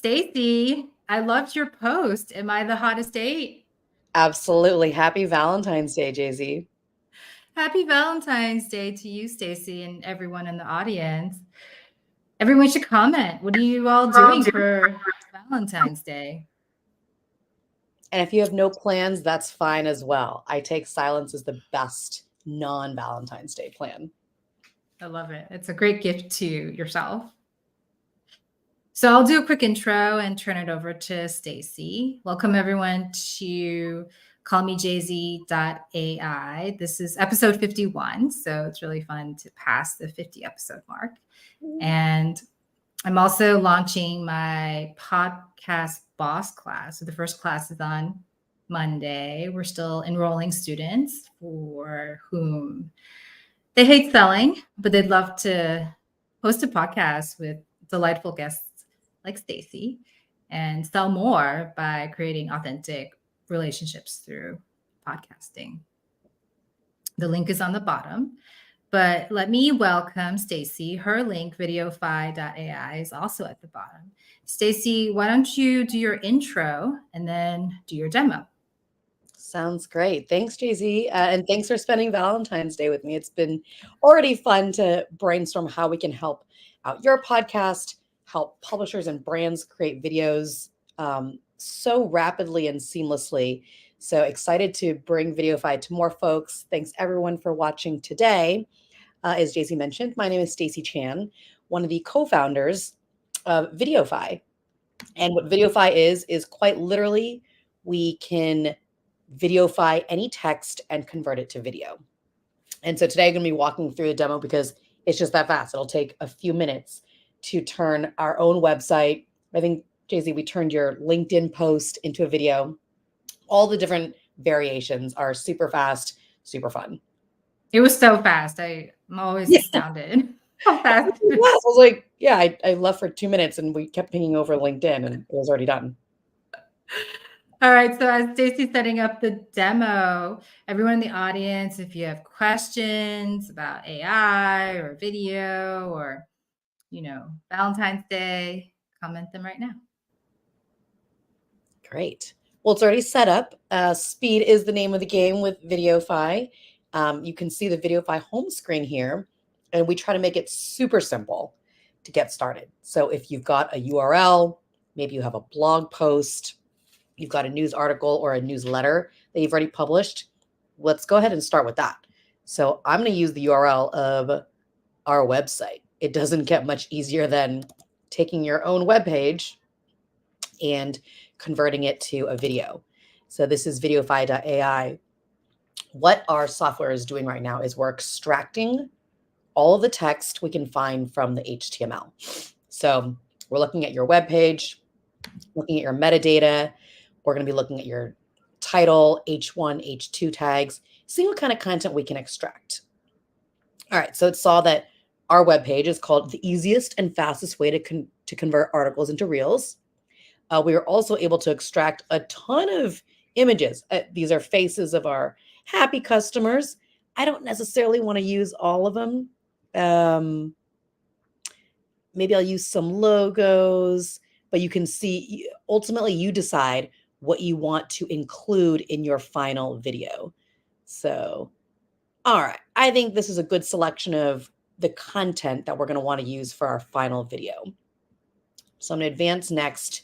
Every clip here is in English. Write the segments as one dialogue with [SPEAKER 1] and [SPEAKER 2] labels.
[SPEAKER 1] Stacie, I loved your post. Am I the hottest date?
[SPEAKER 2] Absolutely. Happy Valentine's Day, Jay-Z.
[SPEAKER 1] Happy Valentine's Day to you, Stacie, and everyone in the audience. Everyone should comment. What are you all doing for Valentine's Day?
[SPEAKER 2] And if you have no plans, that's fine as well. I take silence as the best non-Valentine's Day plan.
[SPEAKER 1] I love it. It's a great gift to yourself. So I'll do a quick intro and turn it over to Stacie. Welcome everyone to callmejz.ai. This is episode 51, so it's really fun to pass the 50 episode mark. And I'm also launching my podcast boss class. So the first class is on Monday. We're still enrolling students for whom they hate selling, but they'd love to host a podcast with delightful guests like Stacie and sell more by creating authentic relationships through podcasting. The link is on the bottom, but let me welcome Stacie. Her link, Vidiofy.ai, is also at the bottom. Stacie, why don't you do your intro and then do your demo?
[SPEAKER 2] Sounds great. Thanks, Jay-Z. And thanks for spending Valentine's Day with me. It's been already fun to brainstorm how we can help out your podcast, help publishers and brands create videos so rapidly and seamlessly. So excited to bring Vidiofy to more folks. Thanks everyone for watching today. As Jay-Z mentioned, my name is Stacie Chan, one of the co-founders of Vidiofy. And what Vidiofy is quite literally, we can videofy any text and convert it to video. And so today I'm going to be walking through the demo because it's just that fast. It'll take a few minutes to turn our own website. I think, Jay-Z, we turned your LinkedIn post into a video. All the different variations are super fast, super fun.
[SPEAKER 1] It was so fast. I'm always astounded how fast it
[SPEAKER 2] I was like, yeah, I left for 2 minutes and we kept pinging over LinkedIn and it was already done.
[SPEAKER 1] All right, so as Stacie's setting up the demo, everyone in the audience, if you have questions about AI or video or, Valentine's Day, comment them right now.
[SPEAKER 2] Great. Well, it's already set up. Speed is the name of the game with Vidiofy. You can see the Vidiofy home screen here, and we try to make it super simple to get started. So if you've got a URL, maybe you have a blog post, you've got a news article or a newsletter that you've already published, let's go ahead and start with that. So I'm going to use the URL of our website. It doesn't get much easier than taking your own webpage and converting it to a video. So this is Vidiofy.ai. What our software is doing right now is we're extracting all of the text we can find from the HTML. So we're looking at your web page, looking at your metadata. We're going to be looking at your title, H1, H2 tags, seeing what kind of content we can extract. All right, so it saw that our web page is called the easiest and fastest way to convert articles into reels. We are also able to extract a ton of images. These are faces of our happy customers. I don't necessarily want to use all of them. Maybe I'll use some logos, but you can see, ultimately you decide what you want to include in your final video. So, all right, I think this is a good selection of the content that we're going to want to use for our final video. So I'm going to advance next.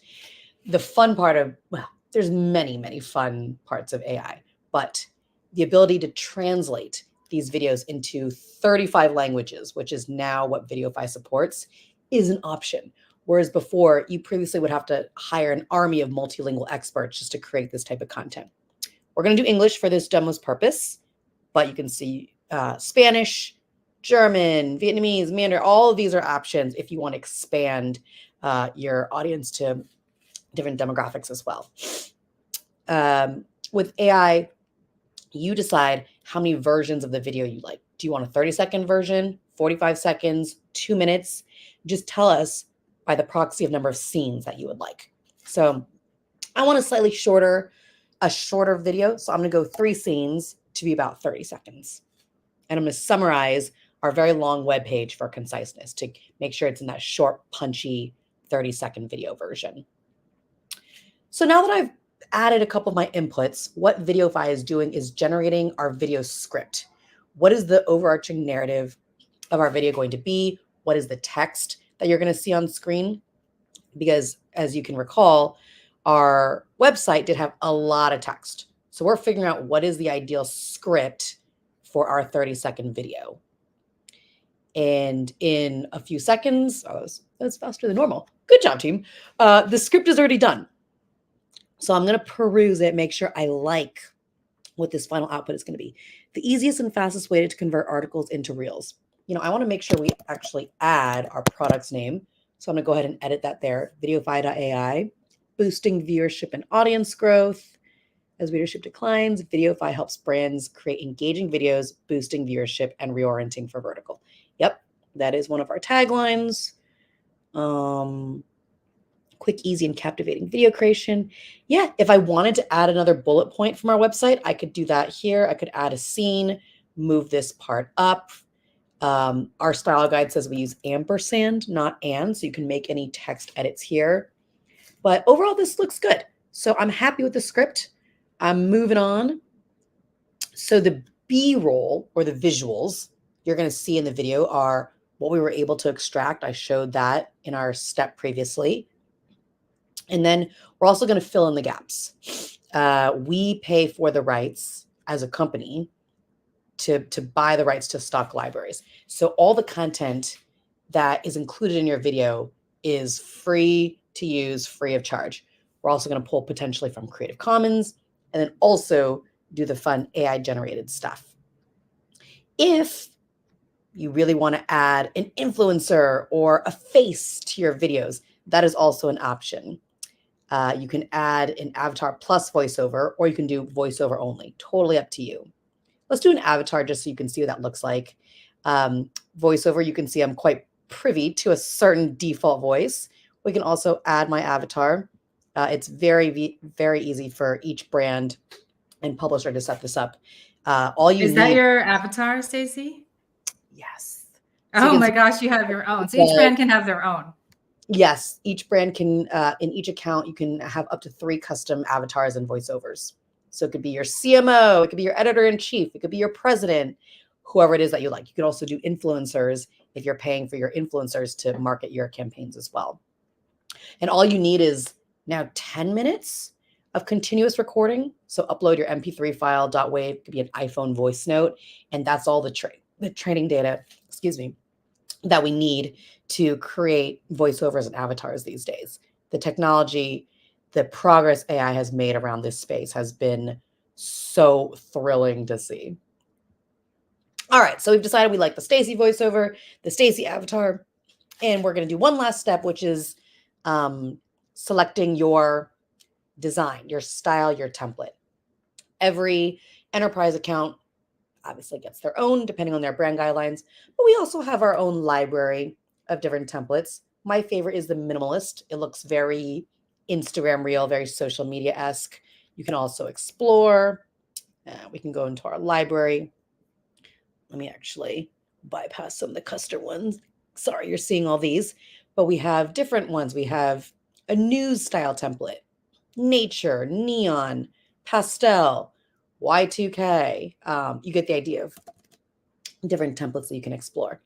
[SPEAKER 2] The fun part of, well, there's many, many fun parts of AI, but the ability to translate these videos into 35 languages, which is now what Vidiofy supports, is an option. Whereas before, you previously would have to hire an army of multilingual experts just to create this type of content. We're going to do English for this demo's purpose, but you can see Spanish, German, Vietnamese, Mandarin, all of these are options if you want to expand your audience to different demographics as well. With AI, you decide how many versions of the video you like. Do you want a 30-second version, 45 seconds, 2 minutes? Just tell us by the proxy of number of scenes that you would like. So I want a slightly shorter video. So I'm going to go 3 scenes to be about 30 seconds. And I'm going to summarize our very long web page for conciseness to make sure it's in that short, punchy 30-second video version. So now that I've added a couple of my inputs, what Vidiofy is doing is generating our video script. What is the overarching narrative of our video going to be? What is the text that you're going to see on screen? Because as you can recall, our website did have a lot of text. So we're figuring out what is the ideal script for our 30-second video. And in a few seconds, that's faster than normal. Good job, team. The script is already done. So I'm going to peruse it, make sure I like what this final output is going to be. The easiest and fastest way to convert articles into reels. I want to make sure we actually add our product's name. So I'm going to go ahead and edit that there. Vidiofy.ai, boosting viewership and audience growth. As readership declines, Vidiofy helps brands create engaging videos, boosting viewership and reorienting for vertical. Yep, that is one of our taglines. Quick, easy, and captivating video creation. Yeah, if I wanted to add another bullet point from our website, I could do that here. I could add a scene, move this part up. Our style guide says we use ampersand, not and, so you can make any text edits here. But overall, this looks good. So I'm happy with the script. I'm moving on. So the B-roll, or the visuals, you're going to see in the video are what we were able to extract. I showed that in our step previously. And then we're also going to fill in the gaps. We pay for the rights as a company to buy the rights to stock libraries. So all the content that is included in your video is free to use, free of charge. We're also going to pull potentially from Creative Commons and then also do the fun AI generated stuff. If you really want to add an influencer or a face to your videos, that is also an option. You can add an avatar plus voiceover, or you can do voiceover only. Totally up to you. Let's do an avatar just so you can see what that looks like. Voiceover, you can see I'm quite privy to a certain default voice. We can also add my avatar. It's very, very easy for each brand and publisher to set this up. All you
[SPEAKER 1] Is
[SPEAKER 2] need—
[SPEAKER 1] that your avatar, Stacie?
[SPEAKER 2] Yes. So
[SPEAKER 1] Oh my gosh, you have your own. So each brand can have their own.
[SPEAKER 2] Yes, each brand can, in each account, you can have up to 3 custom avatars and voiceovers. So it could be your CMO, it could be your editor-in-chief, it could be your president, whoever it is that you like. You could also do influencers if you're paying for your influencers to market your campaigns as well. And all you need is now 10 minutes of continuous recording. So upload your MP3 file, .wav, it could be an iPhone voice note, and that's all the training data, that we need to create voiceovers and avatars these days. The technology, the progress AI has made around this space has been so thrilling to see. All right, so we've decided we like the Stacie voiceover, the Stacie avatar, and we're going to do one last step, which is selecting your design, your style, your template. Every enterprise account obviously gets their own depending on their brand guidelines, but we also have our own library of different templates. My favorite is the minimalist. It looks very Instagram reel, very social media-esque. You can also explore. We can go into our library. Let me actually bypass some of the custom ones. Sorry, you're seeing all these, but we have different ones. We have a news style template, nature, neon, pastel, Y2K. You get the idea of different templates that you can explore.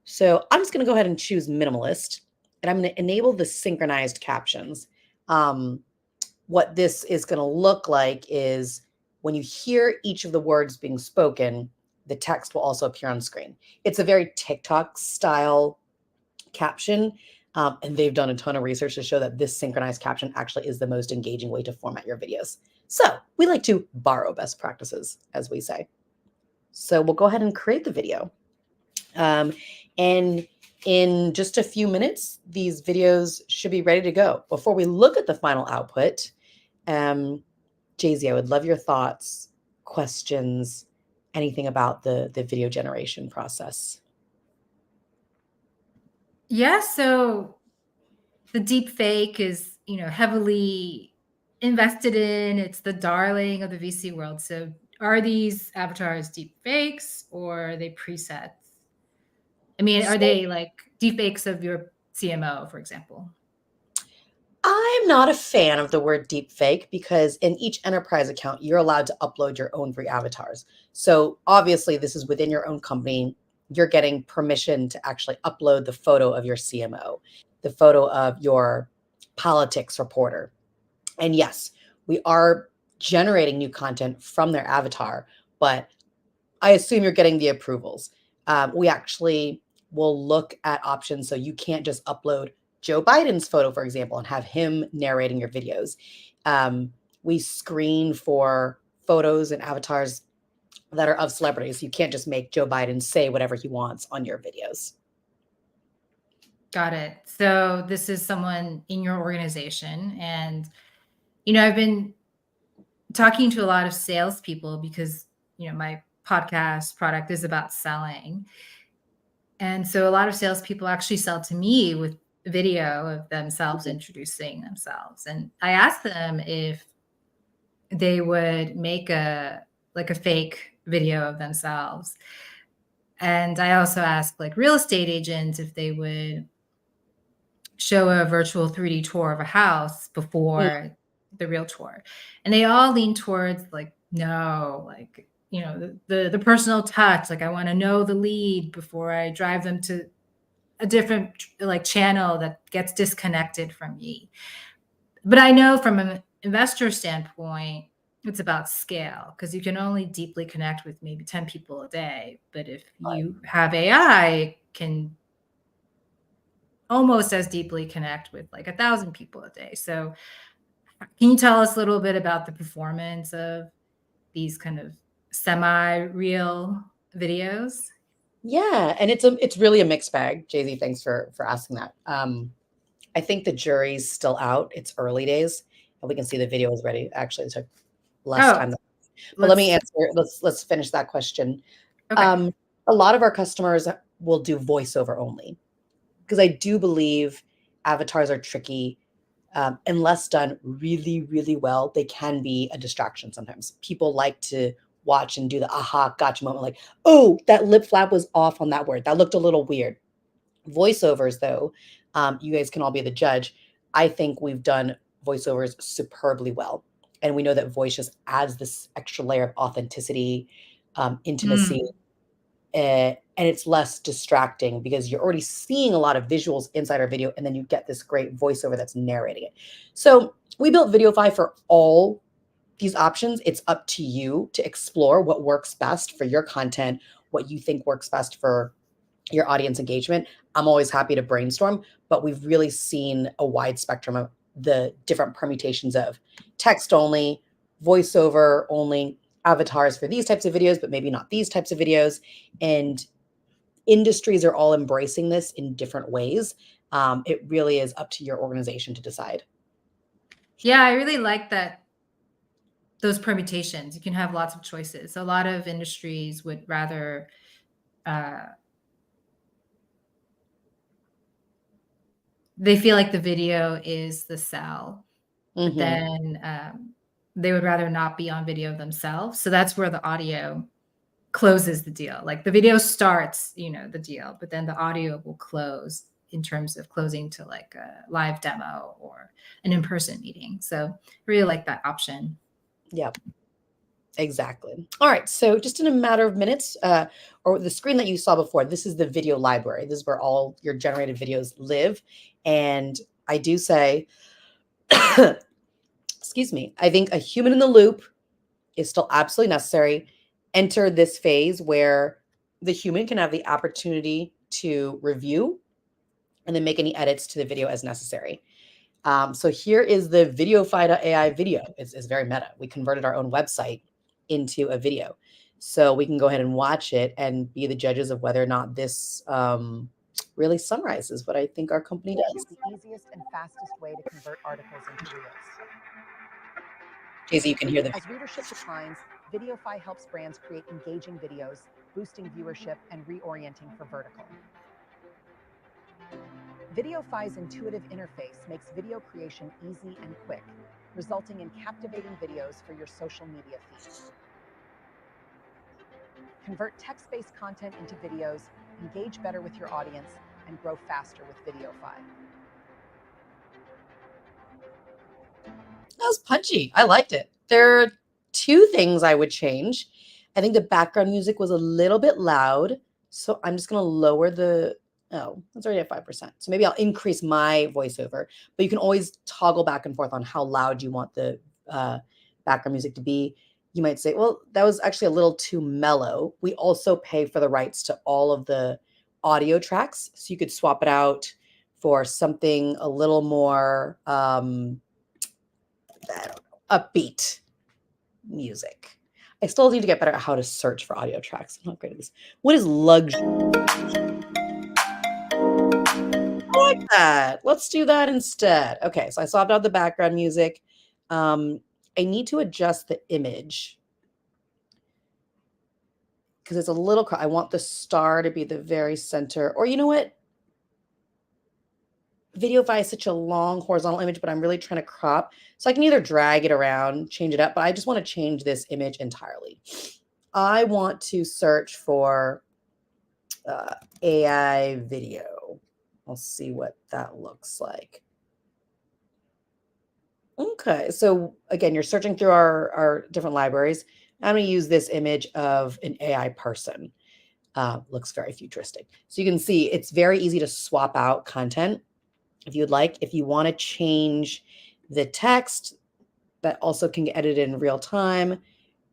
[SPEAKER 2] So I'm just going to go ahead and choose minimalist, and I'm going to enable the synchronized captions. What this is going to look like is when you hear each of the words being spoken, the text will also appear on screen. It's a very TikTok style caption, and they've done a ton of research to show that this synchronized caption actually is the most engaging way to format your videos. So we like to borrow best practices, as we say. So we'll go ahead and create the video. And in just a few minutes, these videos should be ready to go. Before we look at the final output, Jay-Z, I would love your thoughts, questions, anything about the video generation process.
[SPEAKER 1] Yeah, so the deep fake is, heavily invested in. It's the darling of the VC world. So are these avatars deep fakes or are they presets? I mean, are they like deep fakes of your CMO, for example?
[SPEAKER 2] I am not a fan of the word deep fake because in each enterprise account, you're allowed to upload your own free avatars. So obviously, this is within your own company. You're getting permission to actually upload the photo of your CMO, the photo of your politics reporter. And yes, we are generating new content from their avatar, but I assume you're getting the approvals. We actually will look at options so you can't just upload Joe Biden's photo, for example, and have him narrating your videos. We screen for photos and avatars that are of celebrities. You can't just make Joe Biden say whatever he wants on your videos.
[SPEAKER 1] Got it. So this is someone in your organization. And, I've been talking to a lot of salespeople because, my podcast product is about selling. And so a lot of salespeople actually sell to me with video of themselves introducing themselves. And I asked them if they would make a fake video of themselves. And I also asked like real estate agents if they would show a virtual 3D tour of a house
[SPEAKER 2] Mm,
[SPEAKER 1] before the real tour. And they all lean towards like, no, like, the personal touch. Like I want to know the lead before I drive them to a different like channel that gets disconnected from me. But I know from an investor standpoint, it's about scale because you can only deeply connect with maybe 10 people a day. But if you have AI, it can almost as deeply connect with like 1,000 people a day. So can you tell us a little bit about the performance of these kind of semi-real videos?
[SPEAKER 2] yeah, and it's really a mixed bag. Jay-Z, thanks for asking that. I think the jury's still out. It's early days, and we can see the video is ready. Actually, it took less
[SPEAKER 1] Oh,
[SPEAKER 2] time than, but let me
[SPEAKER 1] let's
[SPEAKER 2] answer. Let's finish that question.
[SPEAKER 1] okay.
[SPEAKER 2] Um, a lot of our customers will do voiceover only because I do believe avatars are tricky. Unless done really, really well, they can be a distraction sometimes. People like to watch and do the aha, gotcha moment, like, oh, that lip flap was off on that word. That looked a little weird. Voiceovers, though, you guys can all be the judge. I think we've done voiceovers superbly well. And we know that voice just adds this extra layer of authenticity, intimacy,
[SPEAKER 1] Mm.
[SPEAKER 2] and it's less distracting because you're already seeing a lot of visuals inside our video, and then you get this great voiceover that's narrating it. So we built Vidiofy for all these options. It's up to you to explore what works best for your content, what you think works best for your audience engagement. I'm always happy to brainstorm, but we've really seen a wide spectrum of the different permutations of text only, voiceover only, avatars for these types of videos, but maybe not these types of videos. And industries are all embracing this in different ways. It really is up to your organization to decide.
[SPEAKER 1] Yeah, I really like that those permutations. You can have lots of choices. A lot of industries would rather uh, they feel like the video is the sell, but
[SPEAKER 2] Hmm.
[SPEAKER 1] then they would rather not be on video themselves. So that's where the audio closes the deal. Like the video starts, the deal, but then the audio will close in terms of closing to like a live demo or an in-person meeting. So I really like that option.
[SPEAKER 2] Yeah. Exactly. All right. So just in a matter of minutes, or the screen that you saw before, this is the video library. This is where all your generated videos live. And I do say, excuse me, I think a human in the loop is still absolutely necessary. Enter this phase where the human can have the opportunity to review and then make any edits to the video as necessary. So here is the Vidiofy.ai video. It's very meta. We converted our own website into a video. So we can go ahead and watch it and be the judges of whether or not this really summarizes what I think our company does.
[SPEAKER 3] The easiest and fastest way to convert articles into reels.
[SPEAKER 2] Jay-Z, you can hear the
[SPEAKER 3] As readership declines, Vidiofy helps brands create engaging videos, boosting viewership and reorienting for vertical. Vidiofy's intuitive interface makes video creation easy and quick, resulting in captivating videos for your social media feed. Convert text-based content into videos, engage better with your audience, and grow faster with Vidiofy.
[SPEAKER 2] That was punchy. I liked it. There are two things I would change. I think the background music was a little bit loud. So I'm just going to lower the, oh, that's already at 5%. So maybe I'll increase my voiceover, but you can always toggle back and forth on how loud you want the background music to be. You might say, well, that was actually a little too mellow. We also pay for the rights to all of the audio tracks. So you could swap it out for something a little more, I don't know, upbeat music. I still need to get better at how to search for audio tracks. I'm not great at this. What is luxury? I like that. Let's do that instead. Okay, so I swapped out the background music. I need to adjust the image because it's a little, I want the star to be the very center. Or you know what? Vidiofy is such a long horizontal image, but I'm really trying to crop. So I can either drag it around, change it up, but I just want to change this image entirely. I want to search for AI video. I'll see what that looks like. Okay, so again, you're searching through our different libraries. I'm going to use this image of an AI person. Looks very futuristic. So you can see it's very easy to swap out content if you'd like. If you want to change the text, that also can get edited in real time.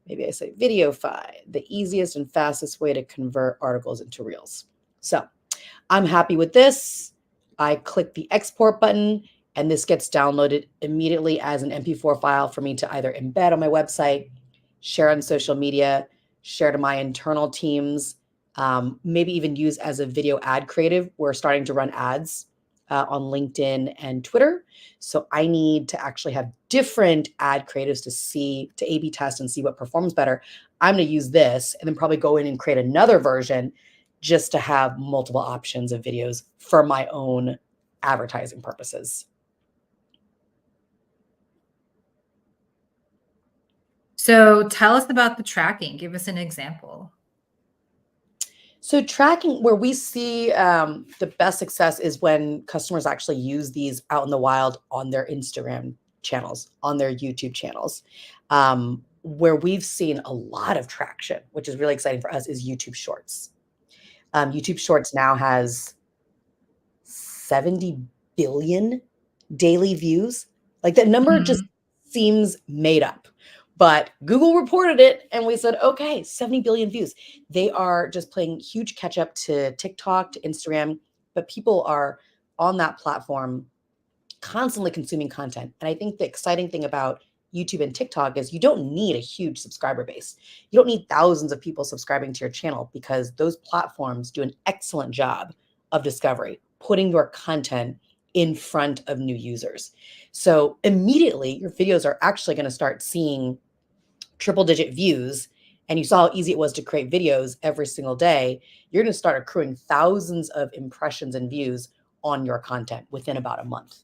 [SPEAKER 2] Maybe I say Vidiofy, the easiest and fastest way to convert articles into reels. So I'm happy with this. I click the export button and this gets downloaded immediately as an MP4 file for me to either embed on my website, share on social media, share to my internal teams, maybe even use as a video ad creative. We're starting to run ads on LinkedIn and Twitter. So I need to actually have different ad creatives to A/B test and see what performs better. I'm going to use this and then probably go in and create another version just to have multiple options of videos for my own advertising purposes.
[SPEAKER 1] So tell us about the tracking. Give us an example.
[SPEAKER 2] So tracking, where we see the best success is when customers actually use these out in the wild on their Instagram channels, on their YouTube channels. Where we've seen a lot of traction, which is really exciting for us, is YouTube Shorts. YouTube Shorts now has 70 billion daily views. Like that number just seems made up. But Google reported it and we said, okay, 70 billion views. They are just playing huge catch up to TikTok, to Instagram, but people are on that platform constantly consuming content. And I think the exciting thing about YouTube and TikTok is you don't need a huge subscriber base. You don't need thousands of people subscribing to your channel because those platforms do an excellent job of discovery, putting your content in front of new users. So immediately your videos are actually going to start seeing triple-digit views, and you saw how easy it was to create videos every single day. You're going to start accruing thousands of impressions and views on your content within about a month.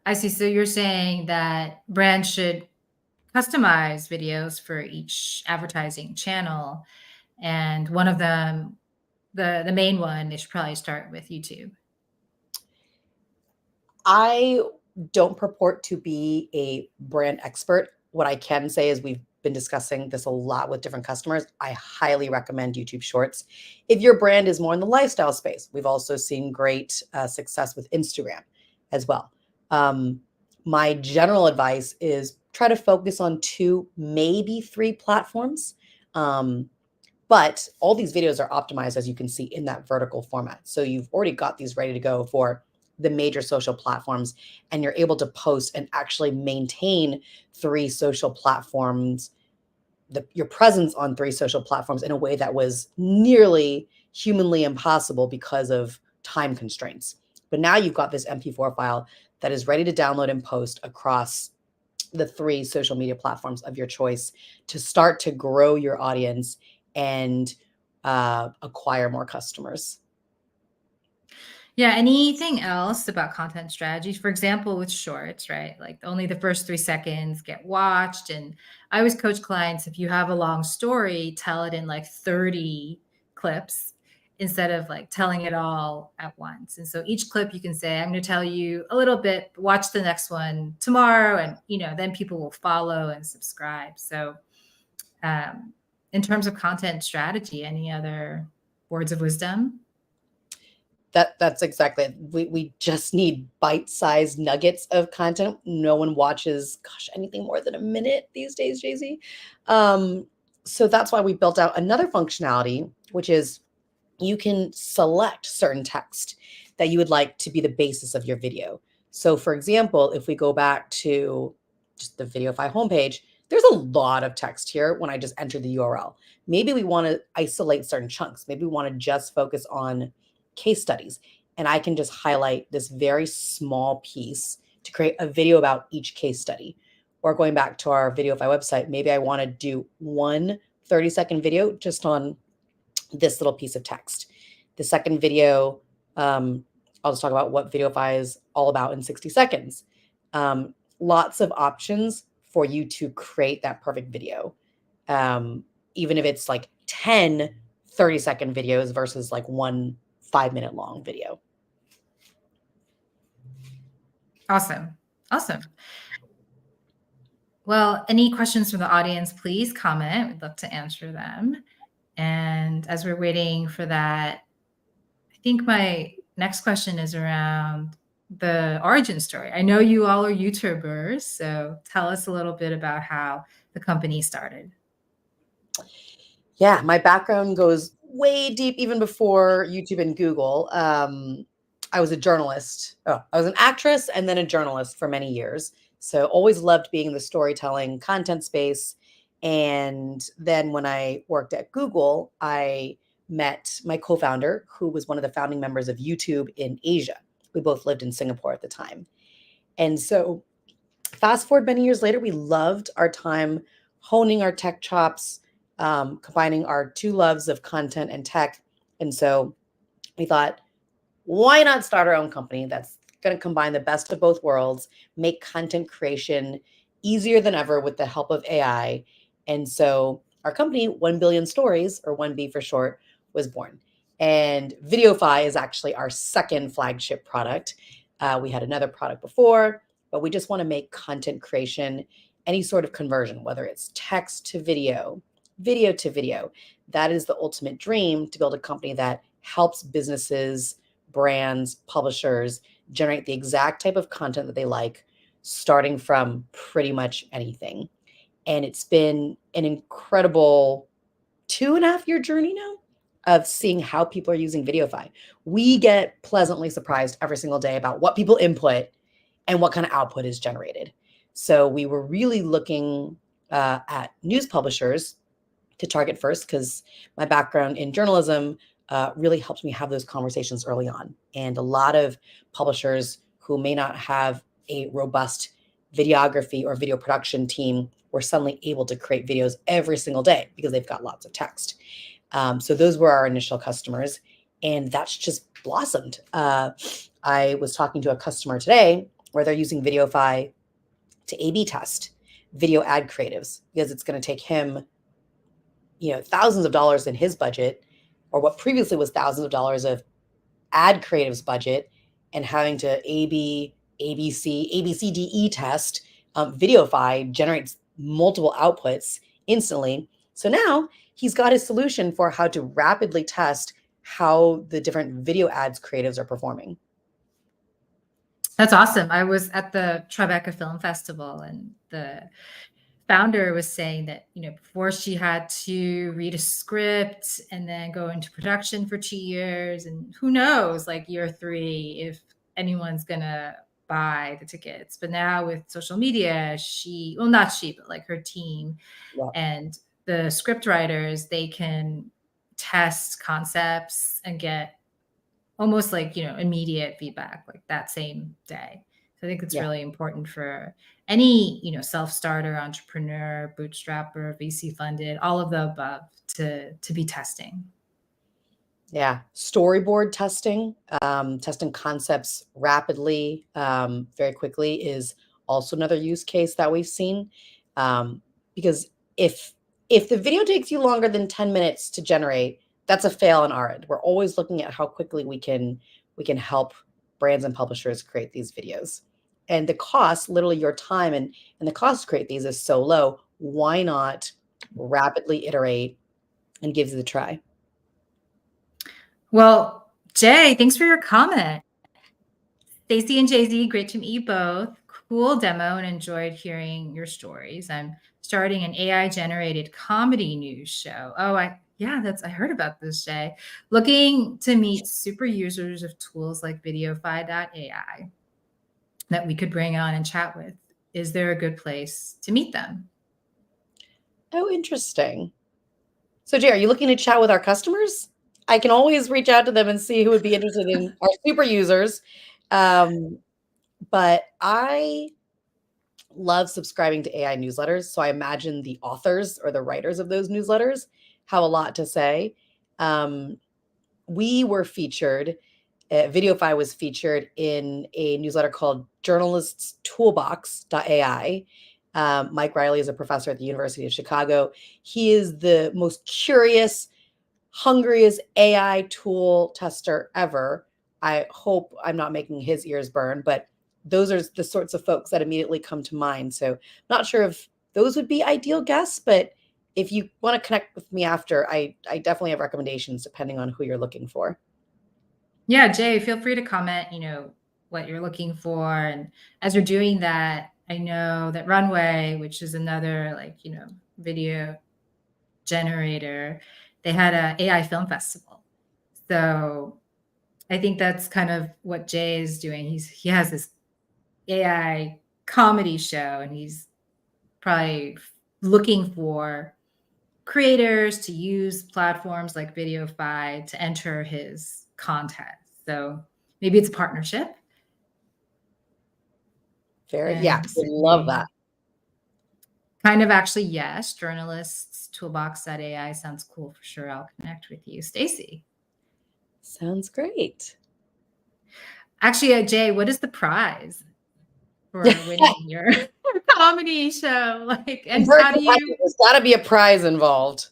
[SPEAKER 1] I see. So you're saying that brands should customize videos for each advertising channel. And one of them, the main one, they should probably start with YouTube.
[SPEAKER 2] I don't purport to be a brand expert. What I can say is we've been discussing this a lot with different customers. I highly recommend YouTube Shorts. If your brand is more in the lifestyle space, we've also seen great success with Instagram as well. My general advice is try to focus on 2, maybe 3 platforms. But all these videos are optimized, as you can see, in that vertical format. So you've already got these ready to go for the major social platforms, and you're able to post and actually maintain 3 social platforms, your presence on 3 social platforms in a way that was nearly humanly impossible because of time constraints. But now you've got this MP4 file that is ready to download and post across the 3 social media platforms of your choice to start to grow your audience and acquire more customers.
[SPEAKER 1] Yeah. Anything else about content strategies? For example, with shorts, right? Like only the first 3 seconds get watched. And I always coach clients, if you have a long story, tell it in like 30 clips instead of like telling it all at once. And so each clip you can say, I'm going to tell you a little bit, watch the next one tomorrow. And, then people will follow and subscribe. So in terms of content strategy, any other words of wisdom?
[SPEAKER 2] That's exactly it. We just need bite-sized nuggets of content. No one watches, gosh, anything more than a minute these days, Jay-Z. So that's why we built out another functionality, which is you can select certain text that you would like to be the basis of your video. So for example, if we go back to just the Vidiofy homepage, there's a lot of text here when I just enter the URL. Maybe we want to isolate certain chunks. Maybe we want to just focus on case studies. And I can just highlight this very small piece to create a video about each case study. Or going back to our Vidiofy website, maybe I want to do one 30-second video just on this little piece of text. The second video, I'll just talk about what Vidiofy is all about in 60 seconds. Lots of options for you to create that perfect video. Even if it's like 10 30-second videos versus like one 5-minute long video.
[SPEAKER 1] Awesome. Well, any questions from the audience, please comment. We'd love to answer them. And as we're waiting for that, I think my next question is around the origin story. I know you all are YouTubers, so tell us a little bit about how the company started.
[SPEAKER 2] Yeah, my background goes way deep, even before YouTube and Google. I was a journalist. I was an actress and then a journalist for many years. So always loved being in the storytelling content space. And then when I worked at Google, I met my co-founder, who was one of the founding members of YouTube in Asia. We both lived in Singapore at the time. And so fast forward many years later, we loved our time honing our tech chops, combining our two loves of content and tech. And so we thought, why not start our own company that's going to combine the best of both worlds, make content creation easier than ever with the help of AI. And so our company, 1 Billion Stories, or 1B for short, was born. And Vidiofy is actually our second flagship product. We had another product before, but we just want to make content creation, any sort of conversion, whether it's text to video, video to video. That is the ultimate dream, to build a company that helps businesses, brands, publishers generate the exact type of content that they like, starting from pretty much anything. And it's been an incredible 2.5-year journey now of seeing how people are using Vidiofy. We get pleasantly surprised every single day about what people input and what kind of output is generated. So we were really looking at news publishers to target first, because my background in journalism really helped me have those conversations early on. And a lot of publishers who may not have a robust videography or video production team were suddenly able to create videos every single day because they've got lots of text. So those were our initial customers, and that's just blossomed. I was talking to a customer today where they're using Vidiofy to A/B test video ad creatives, because it's going to take him, thousands of dollars in his budget, or what previously was thousands of dollars of ad creatives budget, and having to A/B, ABC, ABCDE test. Vidiofy generates multiple outputs instantly. So now he's got his solution for how to rapidly test how the different video ads creatives are performing.
[SPEAKER 1] That's awesome. I was at the Tribeca Film Festival, and the founder was saying that, before she had to read a script and then go into production for 2 years, and who knows, like year 3, if anyone's going to buy the tickets. But now with social media, not she, but like her team and the script writers, they can test concepts and get almost like, immediate feedback, like that same day. So I think it's really important for any, self-starter, entrepreneur, bootstrapper, VC funded, all of the above, to be testing.
[SPEAKER 2] Yeah. Storyboard testing, testing concepts rapidly, very quickly, is also another use case that we've seen. Because if the video takes you longer than 10 minutes to generate, that's a fail on our end. We're always looking at how quickly we can help brands and publishers create these videos. And the cost, literally your time and the cost to create these is so low. Why not rapidly iterate and give it a try?
[SPEAKER 1] Well, Jay, thanks for your comment. Stacie and Jay-Z, great to meet you both. Cool demo and enjoyed hearing your stories. I'm starting an AI-generated comedy news show. Oh, I heard about this, Jay. Looking to meet super users of tools like Vidiofy.ai that we could bring on and chat with. Is there a good place to meet them?
[SPEAKER 2] Oh, interesting. So, Jay, are you looking to chat with our customers? I can always reach out to them and see who would be interested in our super users. But I love subscribing to AI newsletters. So I imagine the authors or the writers of those newsletters have a lot to say. We were featured, Vidiofy was featured in a newsletter called journaliststoolbox.ai. Mike Riley is a professor at the University of Chicago. He is the most curious, hungriest AI tool tester ever. I hope I'm not making his ears burn, but those are the sorts of folks that immediately come to mind. So not sure if those would be ideal guests, but if you want to connect with me after, I definitely have recommendations depending on who you're looking for.
[SPEAKER 1] Yeah, Jay, feel free to comment, what you're looking for. And as you're doing that, I know that Runway, which is another video generator, they had an AI film festival. So I think that's kind of what Jay is doing. He has this AI comedy show, and he's probably looking for creators to use platforms like Vidiofy to enter his content. So maybe it's a partnership.
[SPEAKER 2] Yeah, would love that.
[SPEAKER 1] Kind of, actually, yes. Journalists toolbox.ai sounds cool for sure. I'll connect with you. Stacie.
[SPEAKER 2] Sounds great.
[SPEAKER 1] Actually, Jay, what is the prize for winning your comedy show? And how do you?
[SPEAKER 2] There's got to be a prize involved.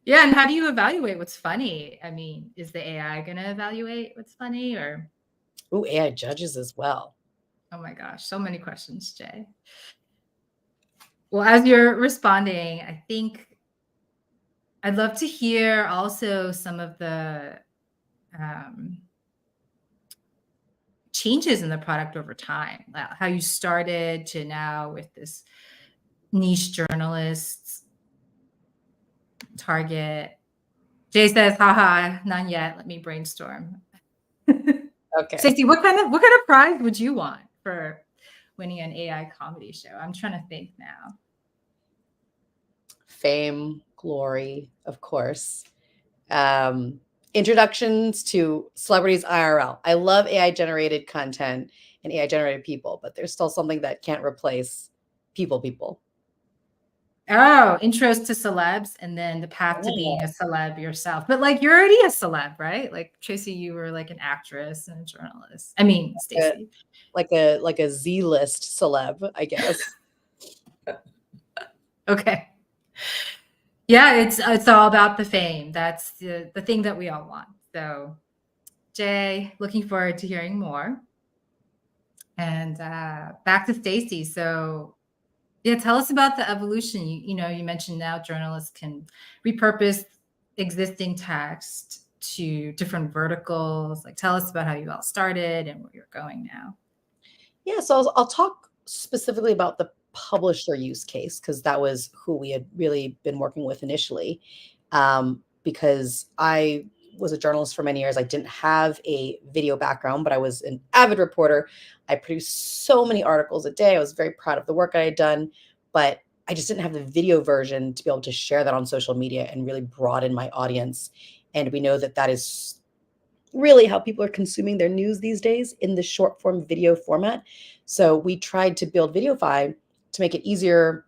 [SPEAKER 1] Yeah, and how do you evaluate what's funny? I mean, is the AI going to evaluate what's funny, or?
[SPEAKER 2] Ooh, AI judges as well.
[SPEAKER 1] Oh my gosh, so many questions, Jay. Well, as you're responding, I think I'd love to hear also some of the changes in the product over time, how you started to now with this niche journalists target. Jay says, haha, none yet. Let me brainstorm.
[SPEAKER 2] Okay.
[SPEAKER 1] Stacie, what kind of prize would you want for winning an AI comedy show? I'm trying to think now.
[SPEAKER 2] Fame, glory, of course. Introductions to celebrities IRL. I love AI generated content and AI generated people, but there's still something that can't replace people.
[SPEAKER 1] Oh, intros to celebs, and then the path to being a celeb yourself. But you're already a celeb, right? Like Tracy, you were like an actress and a journalist. I mean, Stacie.
[SPEAKER 2] Like a Z-list celeb, I guess.
[SPEAKER 1] Okay. Yeah, it's all about the fame. That's the thing that we all want. So, Jay, looking forward to hearing more. And back to Stacie. So, yeah, tell us about the evolution. You mentioned now journalists can repurpose existing text to different verticals. Tell us about how you all started and where you're going now.
[SPEAKER 2] Yeah, so I'll talk specifically about the publisher use case, because that was who we had really been working with initially. Because I was a journalist for many years. I didn't have a video background, but I was an avid reporter. I produced so many articles a day. I was very proud of the work I had done, but I just didn't have the video version to be able to share that on social media and really broaden my audience. And we know that that is really how people are consuming their news these days, in the short form video format. So we tried to build Vidiofy to make it easier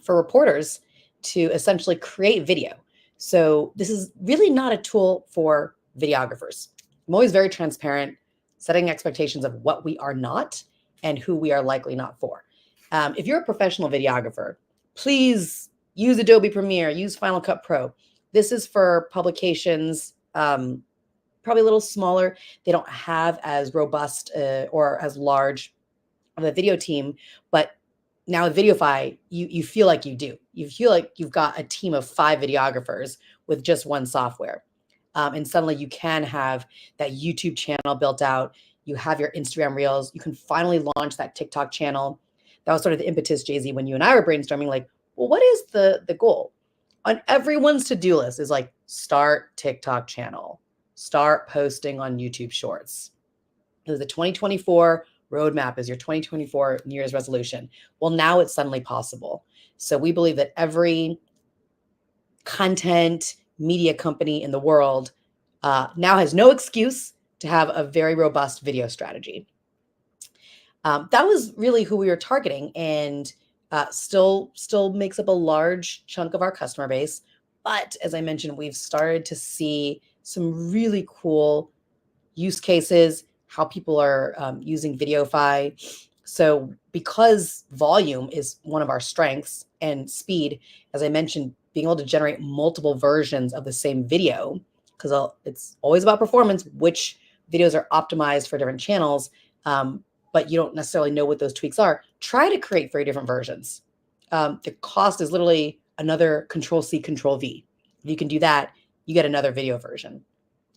[SPEAKER 2] for reporters to essentially create video. So this is really not a tool for videographers. I'm always very transparent, setting expectations of what we are not and who we are likely not for. If you're a professional videographer, please use Adobe Premiere, use Final Cut Pro. This is for publications, probably a little smaller. They don't have as robust or as large of a video team, but now with Vidiofy, you feel like you do. You feel like you've got a team of 5 videographers with just one software. And suddenly you can have that YouTube channel built out. You have your Instagram Reels. You can finally launch that TikTok channel. That was sort of the impetus, Jay-Z, when you and I were brainstorming, like, well, what is the goal? On everyone's to-do list is like, start TikTok channel, start posting on YouTube Shorts. It was the 2024 roadmap is your 2024 New Year's resolution. Well, now it's suddenly possible. So we believe that every content media company in the world now has no excuse to have a very robust video strategy. That was really who we were targeting, and still makes up a large chunk of our customer base. But as I mentioned, we've started to see some really cool use cases, how people are using Vidiofy. So because volume is one of our strengths and speed, as I mentioned, being able to generate multiple versions of the same video, because it's always about performance, which videos are optimized for different channels, but you don't necessarily know what those tweaks are. Try to create 3 different versions. The cost is literally another Control-C, Control-V. If you can do that, you get another video version.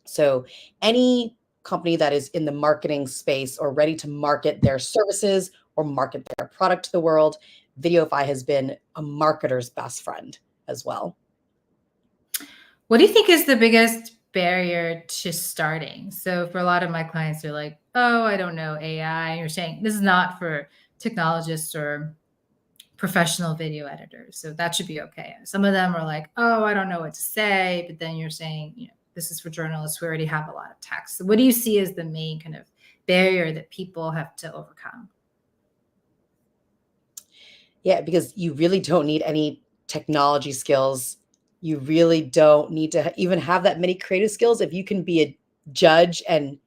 [SPEAKER 2] So any company that is in the marketing space or ready to market their services or market their product to the world, Vidiofy has been a marketer's best friend as well.
[SPEAKER 1] What do you think is the biggest barrier to starting? So for a lot of my clients, they're like, oh, I don't know AI. And you're saying this is not for technologists or professional video editors. So that should be okay. Some of them are like, oh, I don't know what to say. But then you're saying, you know, this is for journalists who already have a lot of text. So what do you see as the main kind of barrier that people have to overcome?
[SPEAKER 2] Yeah, because you really don't need any technology skills. You really don't need to even have that many creative skills. If you can be a judge and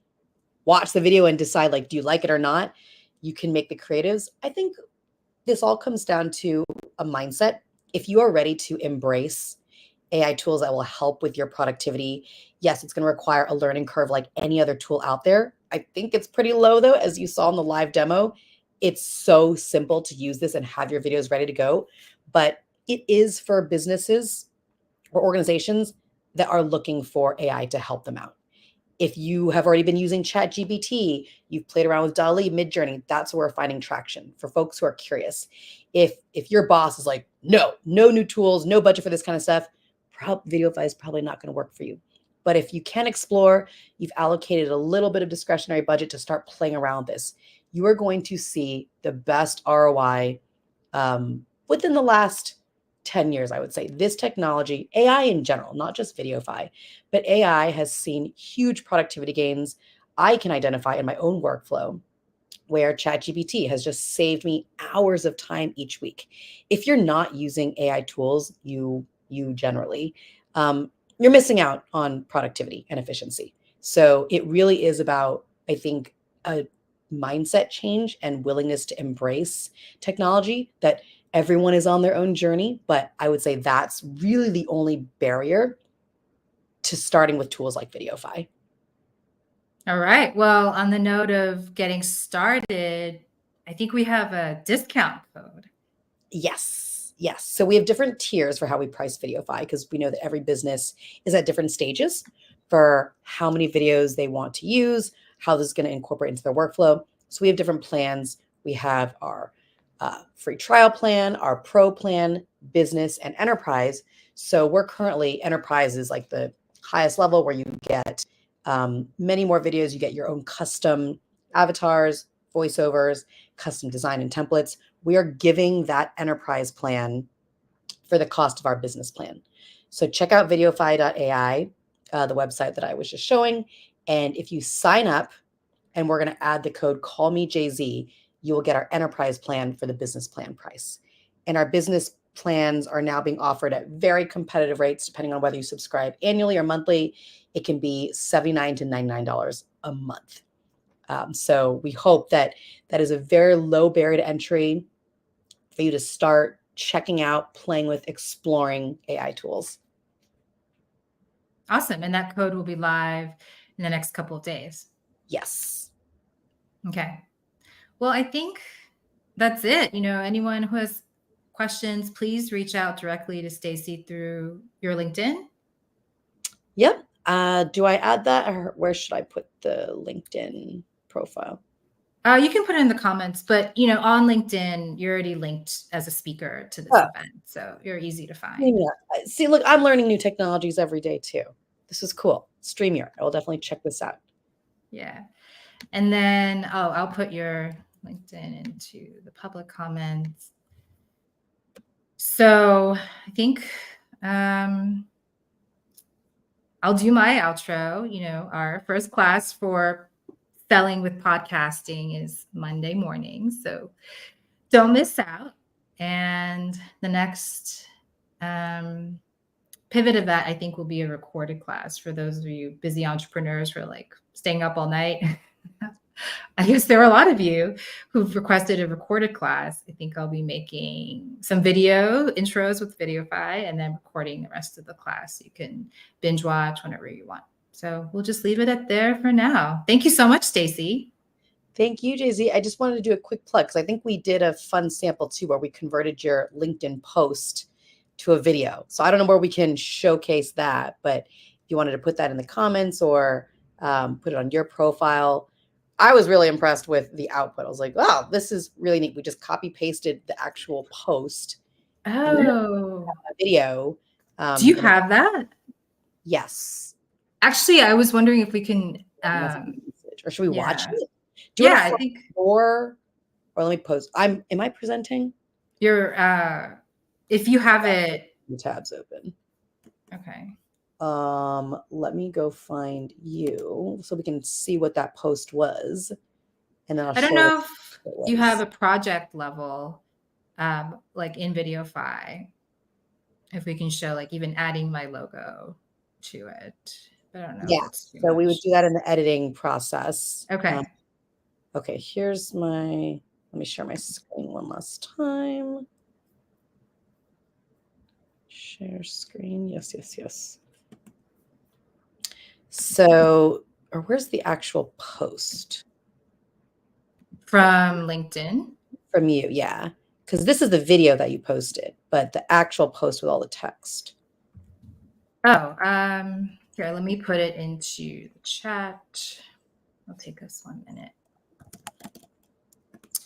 [SPEAKER 2] watch the video and decide, like, do you like it or not, you can make the creatives. I think this all comes down to a mindset. If you are ready to embrace AI tools that will help with your productivity, yes, it's going to require a learning curve like any other tool out there. I think it's pretty low, though, as you saw in the live demo. It's so simple to use this and have your videos ready to go. But it is for businesses or organizations that are looking for AI to help them out. If you have already been using ChatGPT, you've played around with DALL-E, Midjourney, that's where we're finding traction for folks who are curious. If your boss is like, no new tools, no budget for this kind of stuff, Vidiofy is probably not going to work for you. But if you can explore, you've allocated a little bit of discretionary budget to start playing around with this, you are going to see the best ROI within the last 10 years, I would say. This technology, AI in general, not just Vidiofy, but AI has seen huge productivity gains. I can identify in my own workflow where ChatGPT has just saved me hours of time each week. If you're not using AI tools, you generally, you're missing out on productivity and efficiency. So it really is about, I think, a mindset change and willingness to embrace technology, that everyone is on their own journey. But I would say that's really the only barrier to starting with tools like Vidiofy.
[SPEAKER 1] All right. Well, on the note of getting started, I think we have a discount code.
[SPEAKER 2] Yes. So we have different tiers for how we price Vidiofy, because we know that every business is at different stages for how many videos they want to use, how this is going to incorporate into their workflow. So we have different plans. We have our free trial plan, our pro plan, business, and enterprise. So we're currently, enterprise is like the highest level, where you get many more videos. You get your own custom avatars, voiceovers, custom design and templates. We are giving that enterprise plan for the cost of our business plan. So check out Vidiofy.ai, the website that I was just showing. And if you sign up, and we're going to add the code CallMeJZ, you will get our enterprise plan for the business plan price. And our business plans are now being offered at very competitive rates, depending on whether you subscribe annually or monthly. It can be $79 to $99 a month. So we hope that is a very low barrier to entry for you to start checking out, playing with, exploring AI tools.
[SPEAKER 1] Awesome. And that code will be live in the next couple of days.
[SPEAKER 2] Yes.
[SPEAKER 1] Okay. Well, I think that's it. Anyone who has questions, please reach out directly to Stacie through your LinkedIn.
[SPEAKER 2] Yep. Do I add that, or where should I put the LinkedIn profile?
[SPEAKER 1] You can put it in the comments, but on LinkedIn, you're already linked as a speaker to this event, so you're easy to find.
[SPEAKER 2] Yeah. See, look, I'm learning new technologies every day too. This is cool. StreamYard. I will definitely check this out.
[SPEAKER 1] Yeah. And then, I'll put your LinkedIn into the public comments. So I think I'll do my outro. Our first class for selling with podcasting is Monday morning. So don't miss out. And the next pivot of that, I think, will be a recorded class for those of you busy entrepreneurs who are like staying up all night. I guess there are a lot of you who've requested a recorded class. I think I'll be making some video intros with Vidiofy and then recording the rest of the class. You can binge watch whenever you want. So we'll just leave it at there for now. Thank you so much, Stacie.
[SPEAKER 2] Thank you, Jay-Z. I just wanted to do a quick plug because I think we did a fun sample too where we converted your LinkedIn post to a video. So I don't know where we can showcase that, but if you wanted to put that in the comments or put it on your profile. I was really impressed with the output. I was like, wow, this is really neat. We just copy pasted the actual post.
[SPEAKER 1] Oh,
[SPEAKER 2] a video.
[SPEAKER 1] Do you have that?
[SPEAKER 2] Yes.
[SPEAKER 1] Actually, I was wondering if we can.
[SPEAKER 2] Or should we watch it?
[SPEAKER 1] Do you want I think.
[SPEAKER 2] Or let me post. Am I presenting?
[SPEAKER 1] You're. If you have it.
[SPEAKER 2] The tabs open.
[SPEAKER 1] Okay.
[SPEAKER 2] Let me go find you so we can see what that post was, and then I
[SPEAKER 1] don't know if you have a project level, like in Vidiofy. If we can show, like, even adding my logo to it, I don't know.
[SPEAKER 2] Yeah. So we would do that in the editing process.
[SPEAKER 1] Okay.
[SPEAKER 2] Okay. Here's my. Let me share my screen one last time. Share screen. Yes, yes, yes. So, or where's the actual post?
[SPEAKER 1] From LinkedIn?
[SPEAKER 2] From you, yeah. Because this is the video that you posted, but the actual post with all the text.
[SPEAKER 1] Oh, here, let me put it into the chat. It'll take us 1 minute.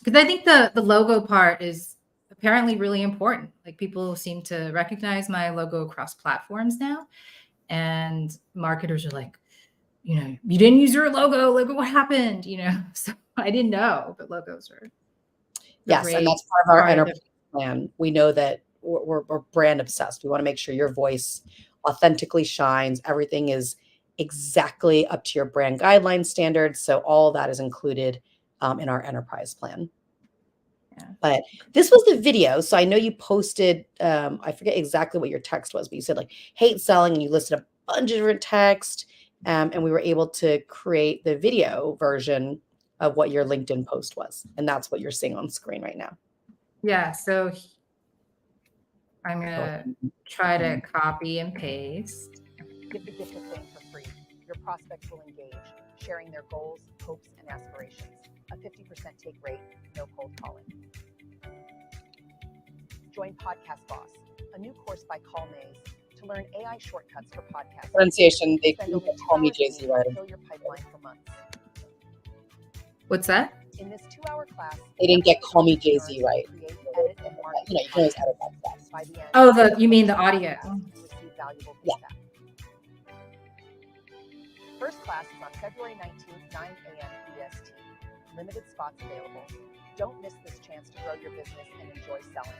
[SPEAKER 1] Because I think the logo part is apparently really important. Like, people seem to recognize my logo across platforms now. And marketers are like, you didn't use your logo. Look at what happened, So I didn't know, but logos are.
[SPEAKER 2] Yes, and that's part of our enterprise plan. We know that we're brand obsessed. We want to make sure your voice authentically shines. Everything is exactly up to your brand guideline standards. So all that is included in our enterprise plan. Yeah. But this was the video. So I know you posted, I forget exactly what your text was, but you said like hate selling, and you listed a bunch of different text. And we were able to create the video version of what your LinkedIn post was. And that's what you're seeing on screen right now.
[SPEAKER 1] Yeah. So I'm going to try to copy and paste.
[SPEAKER 3] Give the gift of fame for free. Your prospects will engage, sharing their goals, hopes, and aspirations. A 50% take rate, no cold calling. Join Podcast Boss, a new course by Call Mays to learn AI shortcuts for podcasts.
[SPEAKER 2] Pronunciation, they didn't call me Jay-Z, right?
[SPEAKER 3] Fill your pipeline for months.
[SPEAKER 1] What's that?
[SPEAKER 3] In this 2-hour class,
[SPEAKER 2] they didn't get call me Jay-Z right.
[SPEAKER 3] Create, edit, and market
[SPEAKER 2] you can always edit that stuff.
[SPEAKER 3] By the end,
[SPEAKER 1] you mean the audio?
[SPEAKER 3] You receive valuable feedback. First class is on February 19th, 9 a.m. EST. Limited spots available. Don't miss this chance to grow your business and enjoy selling.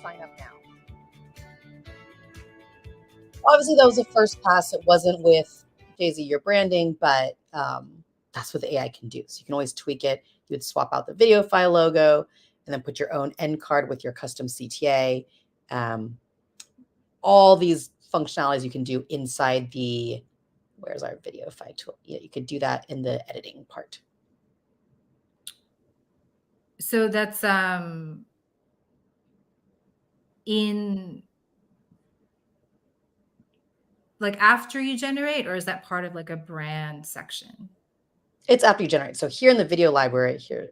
[SPEAKER 3] Sign up now.
[SPEAKER 2] Obviously, that was the first pass. It wasn't with Jay-Z, your branding, but that's what the AI can do. So you can always tweak it. You would swap out the Vidiofy logo and then put your own end card with your custom CTA. All these functionalities you can do inside the, where's our Vidiofy tool? Yeah, you could do that in the editing part.
[SPEAKER 1] So that's in like after you generate, or is that part of like a brand section?
[SPEAKER 2] It's after you generate. So here in the video library, here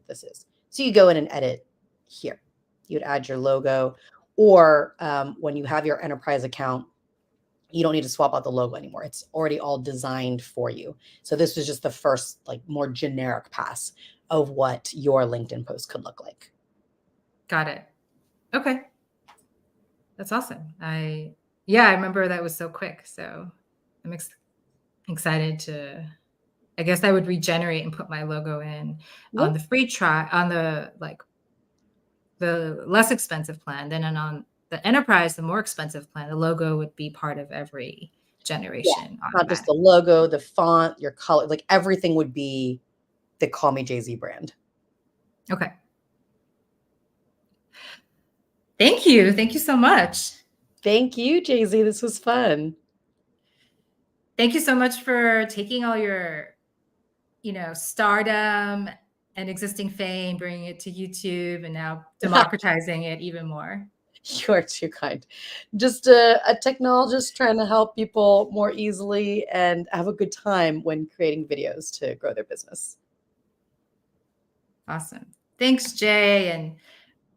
[SPEAKER 2] this is. So you go in and edit here. You would add your logo, or when you have your enterprise account, you don't need to swap out the logo anymore. It's already all designed for you. So this was just the first like more generic pass of what your LinkedIn post could look like.
[SPEAKER 1] Got it. Okay. That's awesome. Yeah, I remember that was so quick. So I'm excited to, I guess I would regenerate and put my logo in on the free trial, on the like the less expensive plan. Then on the enterprise, the more expensive plan, the logo would be part of every generation.
[SPEAKER 2] Not just the logo, the font, your color, like everything would be the Call Me Jay-Z brand.
[SPEAKER 1] Okay. Thank you. Thank you so much.
[SPEAKER 2] Thank you, Jay-Z. This was fun.
[SPEAKER 1] Thank you so much for taking all your, stardom and existing fame, bringing it to YouTube, and now democratizing it even more.
[SPEAKER 2] You're too kind. Just a technologist trying to help people more easily and have a good time when creating videos to grow their business.
[SPEAKER 1] Awesome. Thanks, Jay. And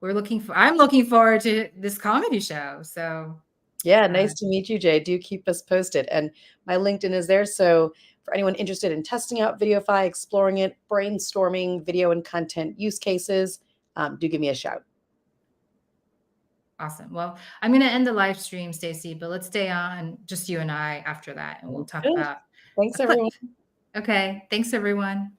[SPEAKER 1] I'm looking forward to this comedy show. So
[SPEAKER 2] yeah, nice to meet you, Jay. Do keep us posted. And my LinkedIn is there. So for anyone interested in testing out Vidiofy, exploring it, brainstorming video and content use cases, do give me a shout.
[SPEAKER 1] Awesome. Well, I'm going to end the live stream, Stacie, but let's stay on just you and I after that, and we'll talk about.
[SPEAKER 2] Thanks, everyone.
[SPEAKER 1] Okay. Thanks, everyone.